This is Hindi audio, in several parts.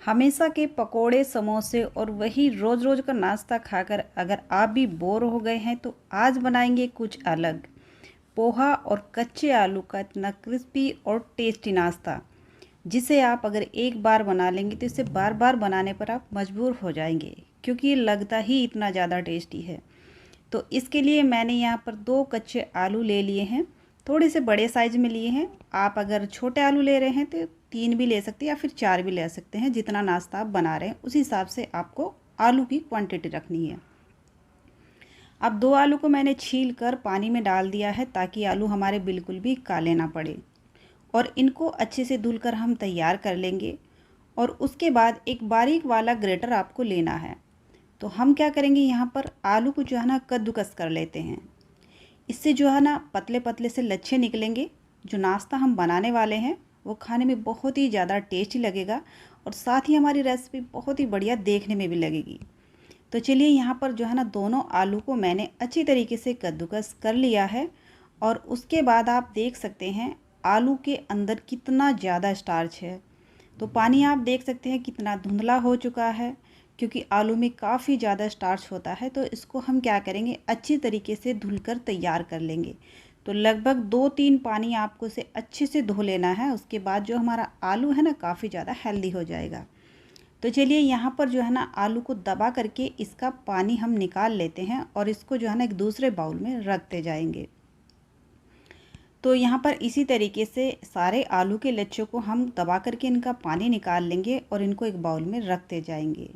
हमेशा के पकोड़े, समोसे और वही रोज़-रोज़ का नाश्ता खाकर अगर आप भी बोर हो गए हैं तो आज बनाएंगे कुछ अलग। पोहा और कच्चे आलू का इतना क्रिस्पी और टेस्टी नाश्ता, जिसे आप अगर एक बार बना लेंगे तो इसे बार-बार बनाने पर आप मजबूर हो जाएंगे, क्योंकि ये लगता ही इतना ज़्यादा टेस्टी है। तो इसके लिए मैंने यहाँ पर 2 कच्चे आलू ले लिए हैं, थोड़े से बड़े साइज़ में लिए हैं। आप अगर छोटे आलू ले रहे हैं तो 3 भी ले सकते हैं या फिर 4 भी ले सकते हैं। जितना नाश्ता आप बना रहे हैं उस हिसाब से आपको आलू की क्वांटिटी रखनी है। अब 2 आलू को मैंने छील कर पानी में डाल दिया है ताकि आलू हमारे बिल्कुल भी काले ना पड़े, और इनको अच्छे से धुलकर हम तैयार कर लेंगे। और उसके बाद एक बारीक वाला ग्रेटर आपको लेना है। तो हम क्या करेंगे, यहाँ पर आलू को जो है ना कद्दूकस कर लेते हैं। इससे जो है ना पतले पतले से लच्छे निकलेंगे। जो नाश्ता हम बनाने वाले हैं वो खाने में बहुत ही ज़्यादा टेस्टी लगेगा, और साथ ही हमारी रेसिपी बहुत ही बढ़िया देखने में भी लगेगी। तो चलिए, यहाँ पर जो है ना दोनों आलू को मैंने अच्छी तरीके से कद्दूकस कर लिया है। और उसके बाद आप देख सकते हैं आलू के अंदर कितना ज़्यादा स्टार्च है। तो पानी आप देख सकते हैं कितना धुंधला हो चुका है, क्योंकि आलू में काफ़ी ज़्यादा स्टार्च होता है। तो इसको हम क्या करेंगे, अच्छी तरीके से धुलकर तैयार कर लेंगे। तो लगभग 2-3 पानी आपको इसे अच्छे से धो लेना है। उसके बाद जो हमारा आलू है ना काफ़ी ज़्यादा हेल्दी हो जाएगा। तो चलिए, यहाँ पर जो है ना आलू को दबा करके इसका पानी हम निकाल लेते हैं और इसको जो है ना एक दूसरे बाउल में रखते जाएंगे। तो यहाँ पर इसी तरीके से सारे आलू के लच्छों को हम दबा करके इनका पानी निकाल लेंगे और इनको एक बाउल में रखते जाएंगे।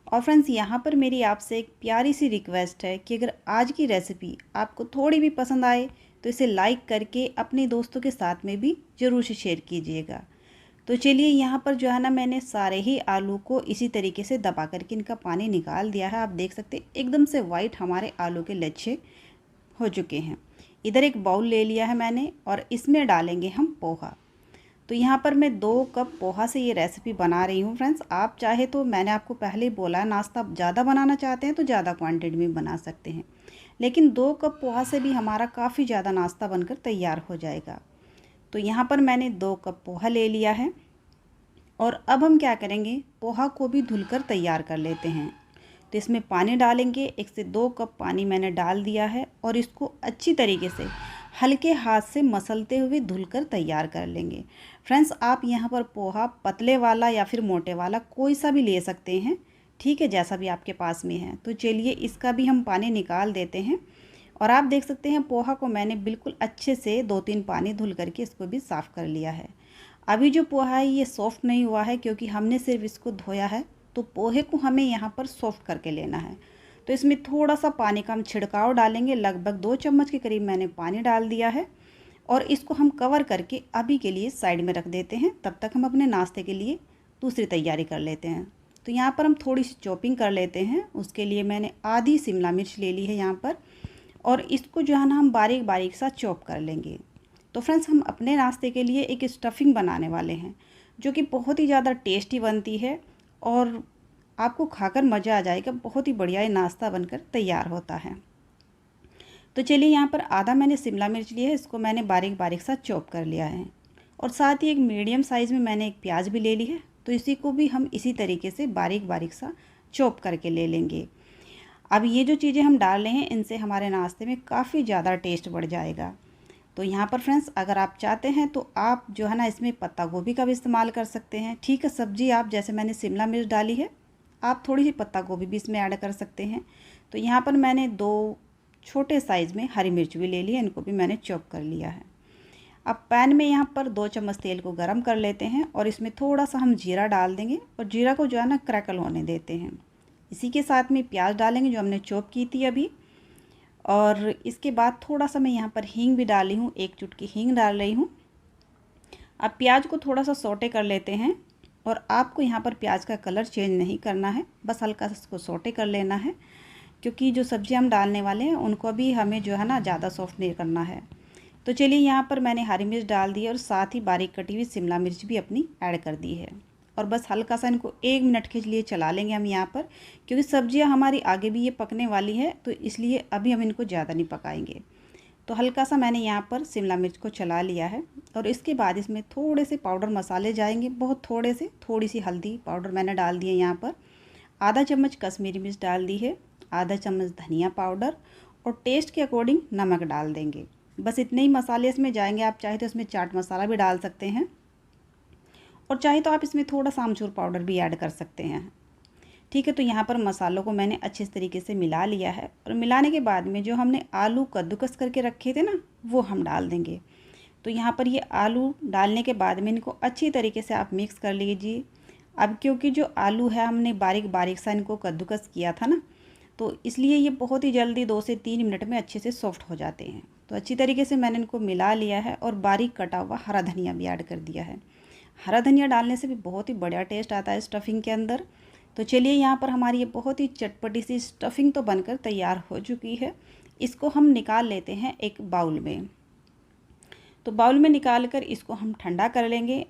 और फ्रेंड्स, यहाँ पर मेरी आपसे एक प्यारी सी रिक्वेस्ट है कि अगर आज की रेसिपी आपको थोड़ी भी पसंद आए तो इसे लाइक करके अपने दोस्तों के साथ में भी ज़रूर से शेयर कीजिएगा। तो चलिए, यहाँ पर जो है ना मैंने सारे ही आलू को इसी तरीके से दबा करके इनका पानी निकाल दिया है। आप देख सकते हैं एकदम से वाइट हमारे आलू के लच्छे हो चुके हैं। इधर एक बाउल ले लिया है मैंने और इसमें डालेंगे हम पोहा। तो यहाँ पर मैं 2 कप पोहा से ये रेसिपी बना रही हूँ। फ्रेंड्स, आप चाहे तो, मैंने आपको पहले ही बोला, नाश्ता ज़्यादा बनाना चाहते हैं तो ज़्यादा क्वांटिटी में बना सकते हैं, लेकिन 2 कप पोहा से भी हमारा काफ़ी ज़्यादा नाश्ता बनकर तैयार हो जाएगा। तो यहाँ पर मैंने 2 कप पोहा ले लिया है और अब हम क्या करेंगे, पोहा को भी धुलकर तैयार कर लेते हैं। तो इसमें पानी डालेंगे, 1 से 2 कप पानी मैंने डाल दिया है और इसको अच्छी तरीके से हल्के हाथ से मसलते हुए धुलकर तैयार कर लेंगे। फ्रेंड्स, आप यहाँ पर पोहा पतले वाला या फिर मोटे वाला कोई सा भी ले सकते हैं, ठीक है, जैसा भी आपके पास में है। तो चलिए, इसका भी हम पानी निकाल देते हैं। और आप देख सकते हैं पोहा को मैंने बिल्कुल अच्छे से 2-3 पानी धुल करके इसको भी साफ़ कर लिया है। अभी जो पोहा है ये सॉफ़्ट नहीं हुआ है, क्योंकि हमने सिर्फ इसको धोया है। तो पोहे को हमें यहाँ पर सॉफ़्ट करके लेना है। तो इसमें थोड़ा सा पानी का हम छिड़काव डालेंगे, लगभग 2 चम्मच के करीब मैंने पानी डाल दिया है। और इसको हम कवर करके अभी के लिए साइड में रख देते हैं। तब तक हम अपने नाश्ते के लिए दूसरी तैयारी कर लेते हैं। तो यहाँ पर हम थोड़ी सी चॉपिंग कर लेते हैं। उसके लिए मैंने आधी शिमला मिर्च ले ली है यहाँ पर, और इसको जो है ना हम बारीक बारीक सा चॉप कर लेंगे। तो फ्रेंड्स, हम अपने नाश्ते के लिए एक स्टफिंग बनाने वाले हैं, जो कि बहुत ही ज़्यादा टेस्टी बनती है और आपको खाकर मज़ा आ जाएगा। बहुत ही बढ़िया ये नाश्ता बनकर तैयार होता है। तो चलिए, यहाँ पर आधा मैंने शिमला मिर्च लिया है, इसको मैंने बारीक बारीक सा चॉप कर लिया है। और साथ ही एक मीडियम साइज़ में मैंने एक प्याज भी ले ली है। तो इसी को भी हम इसी तरीके से बारीक बारीक सा चॉप करके ले लेंगे। अब ये जो चीज़ें हम डाल रहे हैं, इनसे हमारे नाश्ते में काफ़ी ज़्यादा टेस्ट बढ़ जाएगा। तो यहाँ पर फ्रेंड्स, अगर आप चाहते हैं तो आप जो है ना इसमें पत्ता गोभी का भी इस्तेमाल कर सकते हैं, ठीक है। सब्जी आप, जैसे मैंने शिमला मिर्च डाली है, आप थोड़ी सी पत्ता गोभी भी इसमें ऐड कर सकते हैं। तो यहाँ पर मैंने 2 छोटे साइज़ में हरी मिर्च भी ले ली है, इनको भी मैंने चॉप कर लिया है। अब पैन में यहाँ पर 2 चम्मच तेल को गरम कर लेते हैं और इसमें थोड़ा सा हम जीरा डाल देंगे और जीरा को जो है ना क्रैकल होने देते हैं। इसी के साथ में प्याज डालेंगे जो हमने चॉप की थी अभी। और इसके बाद थोड़ा सा मैं यहाँ पर हींग भी डाली हूँ, 1 चुटकी हींग डाल रही हूँ। अब प्याज को थोड़ा सा सौटे कर लेते हैं, और आपको यहाँ पर प्याज का कलर चेंज नहीं करना है, बस हल्का सा इसको सौटे कर लेना है, क्योंकि जो सब्ज़ी हम डालने वाले हैं उनको भी हमें जो है ना ज़्यादा सॉफ्ट नहीं करना है। तो चलिए, यहाँ पर मैंने हरी मिर्च डाल दी है और साथ ही बारीक कटी हुई शिमला मिर्च भी अपनी ऐड कर दी है। और बस हल्का सा इनको 1 मिनट के लिए चला लेंगे हम यहाँ पर, क्योंकि सब्जियाँ हमारी आगे भी ये पकने वाली है, तो इसलिए अभी हम इनको ज़्यादा नहीं पकाएंगे। तो हल्का सा मैंने यहाँ पर शिमला मिर्च को चला लिया है और इसके बाद इसमें थोड़े से पाउडर मसाले जाएंगे, बहुत थोड़े से। थोड़ी सी हल्दी पाउडर मैंने डाल दी है यहाँ पर, आधा चम्मच कश्मीरी मिर्च डाल दी है, आधा चम्मच धनिया पाउडर और टेस्ट के अकॉर्डिंग नमक डाल देंगे। बस इतने ही मसाले इसमें जाएंगे। आप चाहे तो इसमें चाट मसाला भी डाल सकते हैं और चाहे तो आप इसमें थोड़ा सा आमचूर पाउडर भी ऐड कर सकते हैं। ठीक है, तो यहाँ पर मसालों को मैंने अच्छे तरीके से मिला लिया है और मिलाने के बाद में जो हमने आलू कद्दूकस करके रखे थे ना, वो हम डाल देंगे। तो यहाँ पर ये आलू डालने के बाद में इनको अच्छी तरीके से आप मिक्स कर लीजिए। अब क्योंकि जो आलू है हमने बारीक बारीक सा इनको कद्दूकस किया था ना, तो इसलिए ये बहुत ही जल्दी 2 से 3 मिनट में अच्छे से सॉफ्ट हो जाते हैं। तो अच्छी तरीके से मैंने इनको मिला लिया है और बारीक कटा हुआ हरा धनिया भी ऐड कर दिया है। हरा धनिया डालने से भी बहुत ही बढ़िया टेस्ट आता है स्टफ़िंग के अंदर। तो चलिए, यहाँ पर हमारी ये बहुत ही चटपटी सी स्टफ़िंग तो बनकर तैयार हो चुकी है। इसको हम निकाल लेते हैं एक बाउल में। तो बाउल में निकाल कर इसको हम ठंडा कर लेंगे।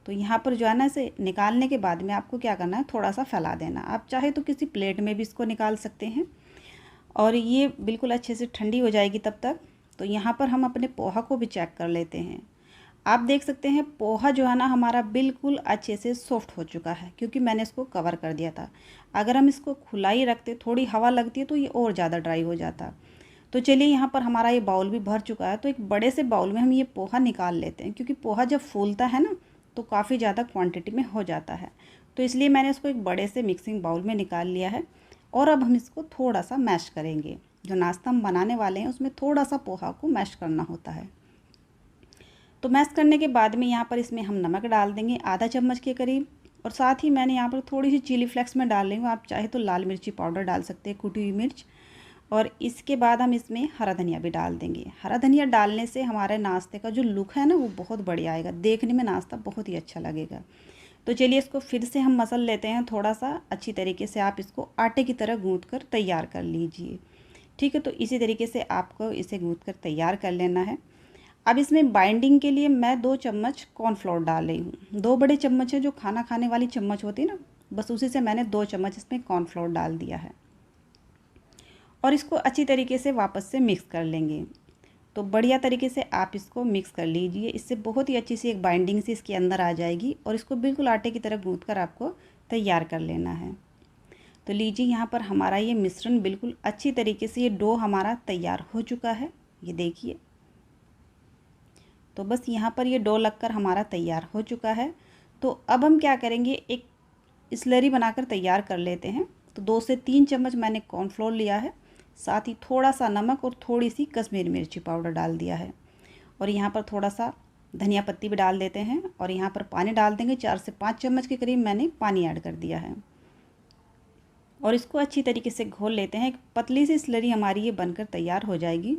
तो यहाँ पर जो है ना, इसे निकालने के बाद में आपको क्या करना है, थोड़ा सा फैला देना। आप चाहे तो किसी प्लेट में भी इसको निकाल सकते हैं और ये बिल्कुल अच्छे से ठंडी हो जाएगी तब तक। तो यहाँ पर हम अपने पोहा को भी चेक कर लेते हैं। आप देख सकते हैं पोहा जो है ना हमारा बिल्कुल अच्छे से सॉफ्ट हो चुका है, क्योंकि मैंने इसको कवर कर दिया था। अगर हम इसको खुला ही रखते, थोड़ी हवा लगती है तो ये और ज़्यादा ड्राई हो जाता। तो चलिए, यहाँ पर हमारा ये बाउल भी भर चुका है। तो एक बड़े से बाउल में हम ये पोहा निकाल लेते हैं, क्योंकि पोहा जब फूलता है ना तो काफ़ी ज़्यादा क्वांटिटी में हो जाता है। तो इसलिए मैंने इसको एक बड़े से मिक्सिंग बाउल में निकाल लिया है और अब हम इसको थोड़ा सा मैश करेंगे। जो नाश्ता हम बनाने वाले हैं उसमें थोड़ा सा पोहा को मैश करना होता है। तो मैश करने के बाद में यहाँ पर इसमें हम नमक डाल देंगे आधा चम्मच के करीब, और साथ ही मैंने यहाँ पर थोड़ी सी चिली फ्लेक्स में डाल रही हूँ। आप चाहे तो लाल मिर्ची पाउडर डाल सकते हैं, कुटी हुई मिर्च। और इसके बाद हम इसमें हरा धनिया भी डाल देंगे। हरा धनिया डालने से हमारे नाश्ते का जो लुक है ना, वो बहुत बढ़िया आएगा, देखने में नाश्ता बहुत ही अच्छा लगेगा। तो चलिए, इसको फिर से हम मसल लेते हैं थोड़ा सा अच्छी तरीके से। आप इसको आटे की तरह गूँथ कर तैयार कर लीजिए। ठीक है, तो इसी तरीके से आपको इसे गूँथ कर तैयार कर लेना है। अब इसमें बाइंडिंग के लिए मैं 2 चम्मच कॉर्नफ्लोर डाल रही हूँ। 2 बड़े चम्मच है, जो खाना खाने वाली चम्मच होती है ना, बस उसी से मैंने 2 चम्मच इसमें कॉर्नफ्लोर डाल दिया है और इसको अच्छी तरीके से वापस से मिक्स कर लेंगे। तो बढ़िया तरीके से आप इसको मिक्स कर लीजिए। इससे बहुत ही अच्छी सी एक बाइंडिंग सी इसके अंदर आ जाएगी और इसको बिल्कुल आटे की तरह गूँथ कर आपको तैयार कर लेना है। तो लीजिए, यहाँ पर हमारा ये मिश्रण बिल्कुल अच्छी तरीके से, ये डो हमारा तैयार हो चुका है। ये देखिए, तो बस यहाँ पर ये डो लगकर हमारा तैयार हो चुका है। तो अब हम क्या करेंगे, एक स्लरी बनाकर तैयार कर लेते हैं। तो 2 से 3 चम्मच मैंने कॉर्नफ्लोर लिया है, साथ ही थोड़ा सा नमक और थोड़ी सी कश्मीरी मिर्ची पाउडर डाल दिया है और यहाँ पर थोड़ा सा धनिया पत्ती भी डाल देते हैं और यहाँ पर पानी डाल देंगे। 4 से 5 चम्मच के करीब मैंने पानी ऐड कर दिया है और इसको अच्छी तरीके से घोल लेते हैं। एक पतली सी स्लरी हमारी ये बनकर तैयार हो जाएगी।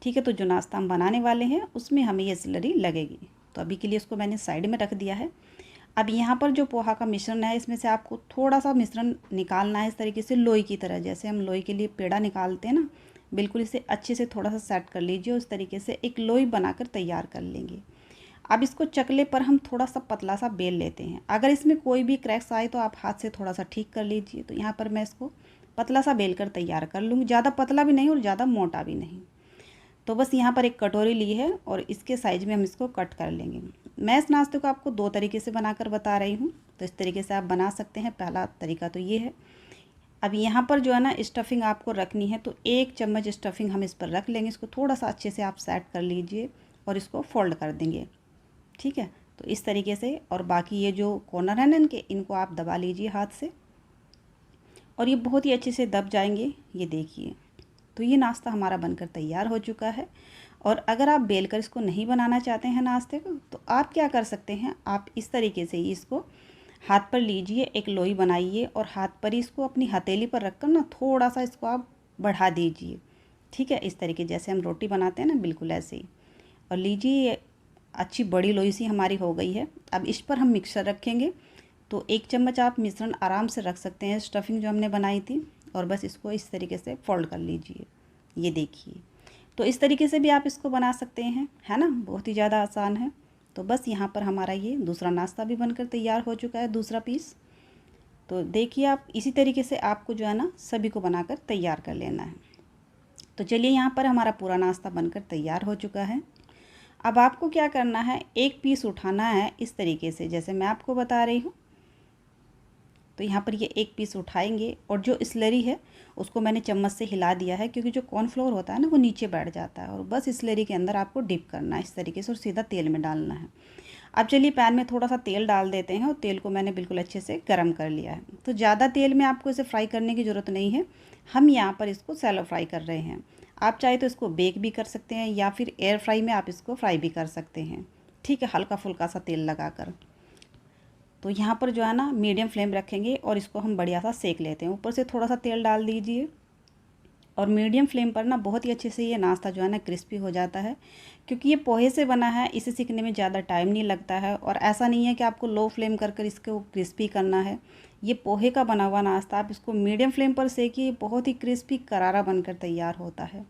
ठीक है, तो जो नाश्ता हम बनाने वाले हैं उसमें हमें ये स्लरी लगेगी। तो अभी के लिए इसको मैंने साइड में रख दिया है। अब यहाँ पर जो पोहा का मिश्रण है, इसमें से आपको थोड़ा सा मिश्रण निकालना है, इस तरीके से लोई की तरह, जैसे हम लोई के लिए पेड़ा निकालते हैं ना, बिल्कुल इसे अच्छे से थोड़ा सा सेट कर लीजिए। उस तरीके से एक लोई बनाकर तैयार कर लेंगे। अब इसको चकले पर हम थोड़ा सा पतला सा बेल लेते हैं। अगर इसमें कोई भी क्रैक्स आए तो आप हाथ से थोड़ा सा ठीक कर लीजिए। तो यहाँ पर मैं इसको पतला सा बेल कर तैयार कर लूँगी, ज़्यादा पतला भी नहीं और ज़्यादा मोटा भी नहीं। तो बस यहाँ पर एक कटोरी ली है और इसके साइज़ में हम इसको कट कर लेंगे। मैं इस नाश्ते को आपको 2 तरीके से बनाकर बता रही हूँ, तो इस तरीके से आप बना सकते हैं। पहला तरीका तो ये है। अब यहाँ पर जो है ना, स्टफ़िंग आपको रखनी है, तो 1 चम्मच स्टफ़िंग हम इस पर रख लेंगे। इसको थोड़ा सा अच्छे से आप सेट कर लीजिए और इसको फोल्ड कर देंगे। ठीक है, तो इस तरीके से, और बाकी ये जो कॉर्नर है ना इनको आप दबा लीजिए हाथ से और ये बहुत ही अच्छे से दब जाएंगे। ये देखिए, तो ये नाश्ता हमारा बनकर तैयार हो चुका है। और अगर आप बेलकर इसको नहीं बनाना चाहते हैं नाश्ते को, तो आप क्या कर सकते हैं, आप इस तरीके से ही इसको हाथ पर लीजिए, एक लोई बनाइए और हाथ पर ही इसको अपनी हथेली पर रखकर ना थोड़ा सा इसको आप बढ़ा दीजिए। ठीक है, इस तरीके जैसे हम रोटी बनाते हैं ना, बिल्कुल ऐसे ही। और लीजिए, अच्छी बड़ी लोई सी हमारी हो गई है। अब इस पर हम मिक्सर रखेंगे। तो 1 चम्मच आप मिश्रण आराम से रख सकते हैं, स्टफ़िंग जो हमने बनाई थी, और बस इसको इस तरीके से फोल्ड कर लीजिए। ये देखिए, तो इस तरीके से भी आप इसको बना सकते हैं, है ना, बहुत ही ज़्यादा आसान है। तो बस यहाँ पर हमारा ये दूसरा नाश्ता भी बनकर तैयार हो चुका है, दूसरा पीस। तो देखिए, आप इसी तरीके से आपको जो है ना सभी को बनाकर तैयार कर लेना है। तो चलिए यहाँ पर हमारा पूरा नाश्ता बनकर तैयार हो चुका है। अब आपको क्या करना है, एक पीस उठाना है इस तरीके से जैसे मैं आपको बता रही हूँ। तो यहाँ पर ये एक पीस उठाएंगे और जो स्लरी है उसको मैंने चम्मच से हिला दिया है, क्योंकि जो कॉर्नफ्लोर होता है ना वो नीचे बैठ जाता है। और बस स्लरी के अंदर आपको डिप करना है इस तरीके से और सीधा तेल में डालना है। अब चलिए पैन में थोड़ा सा तेल डाल देते हैं और तेल को मैंने बिल्कुल अच्छे से गर्म कर लिया है। तो ज़्यादा तेल में आपको इसे फ्राई करने की ज़रूरत नहीं है, हम यहाँ पर इसको सैलो फ्राई कर रहे हैं। आप चाहे तो इसको बेक भी कर सकते हैं या फिर एयर फ्राई में आप इसको फ्राई भी कर सकते हैं, ठीक है, हल्का फुल्का सा तेल लगाकर। तो यहाँ पर जो है ना मीडियम फ्लेम रखेंगे और इसको हम बढ़िया सा सेक लेते हैं। ऊपर से थोड़ा सा तेल डाल दीजिए और मीडियम फ्लेम पर ना बहुत ही अच्छे से ये नाश्ता जो है ना क्रिस्पी हो जाता है, क्योंकि ये पोहे से बना है, इसे सीखने में ज़्यादा टाइम नहीं लगता है। और ऐसा नहीं है कि आपको लो फ्लेम कर कर इसको क्रिस्पी करना है। ये पोहे का बना हुआ नाश्ता आप इसको मीडियम फ्लेम पर सेकिए, बहुत ही क्रिस्पी करारा बनकर तैयार होता है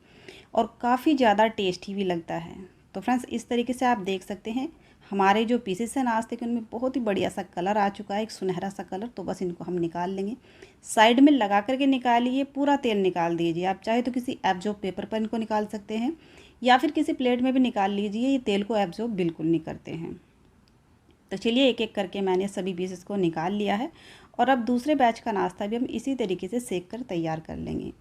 और काफ़ी ज़्यादा टेस्टी भी लगता है। तो फ्रेंड्स इस तरीके से आप देख सकते हैं हमारे जो पीसेस हैं नाश्ते के उनमें बहुत ही बढ़िया सा कलर आ चुका है, एक सुनहरा सा कलर। तो बस इनको हम निकाल लेंगे, साइड में लगा करके निकालिए, पूरा तेल निकाल दीजिए। आप चाहे तो किसी एब्जॉर्ब पेपर पर इनको निकाल सकते हैं या फिर किसी प्लेट में भी निकाल लीजिए, ये तेल को एब्जॉर्ब बिल्कुल नहीं करते हैं। तो चलिए एक एक करके मैंने सभी पीसेस को निकाल लिया है और अब दूसरे बैच का नाश्ता भी हम इसी तरीके से सेक कर तैयार कर लेंगे।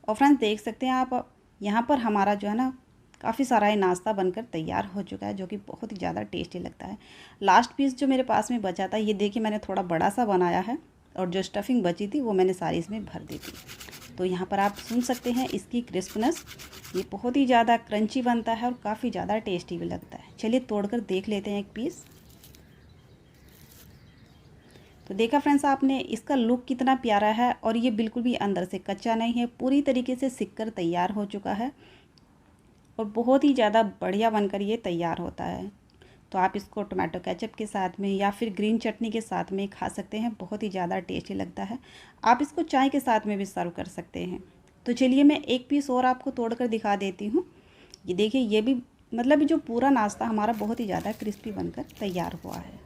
और फ्रेंड्स देख सकते हैं आप यहाँ पर हमारा जो है ना काफ़ी सारा ये नाश्ता बनकर तैयार हो चुका है, जो कि बहुत ही ज़्यादा टेस्टी लगता है। लास्ट पीस जो मेरे पास में बचा था, ये देखिए मैंने थोड़ा बड़ा सा बनाया है और जो स्टफिंग बची थी वो मैंने सारी इसमें भर दी थी। तो यहाँ पर आप सुन सकते हैं इसकी क्रिस्पनेस, ये बहुत ही ज़्यादा क्रंची बनता है और काफ़ी ज़्यादा टेस्टी भी लगता है। चलिए तोड़कर देख लेते हैं एक पीस। तो देखा फ्रेंड्स आपने, इसका लुक कितना प्यारा है और ये बिल्कुल भी अंदर से कच्चा नहीं है, पूरी तरीके से सिक कर तैयार हो चुका है और बहुत ही ज़्यादा बढ़िया बनकर ये तैयार होता है। तो आप इसको टोमेटो केचप के साथ में या फिर ग्रीन चटनी के साथ में खा सकते हैं, बहुत ही ज़्यादा टेस्टी लगता है। आप इसको चाय के साथ में भी सर्व कर सकते हैं। तो चलिए मैं एक पीस और आपको तोड़कर दिखा देती हूँ। ये देखिए, ये भी मतलब जो पूरा नाश्ता हमारा बहुत ही ज़्यादा क्रिस्पी बनकर तैयार हुआ है।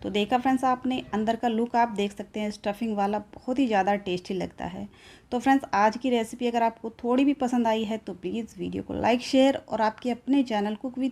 तो देखा फ्रेंड्स आपने, अंदर का लुक आप देख सकते हैं स्टफिंग वाला, बहुत ही ज़्यादा टेस्टी लगता है। तो फ्रेंड्स आज की रेसिपी अगर आपको थोड़ी भी पसंद आई है तो प्लीज़ वीडियो को लाइक शेयर और आपके अपने चैनल कुक विद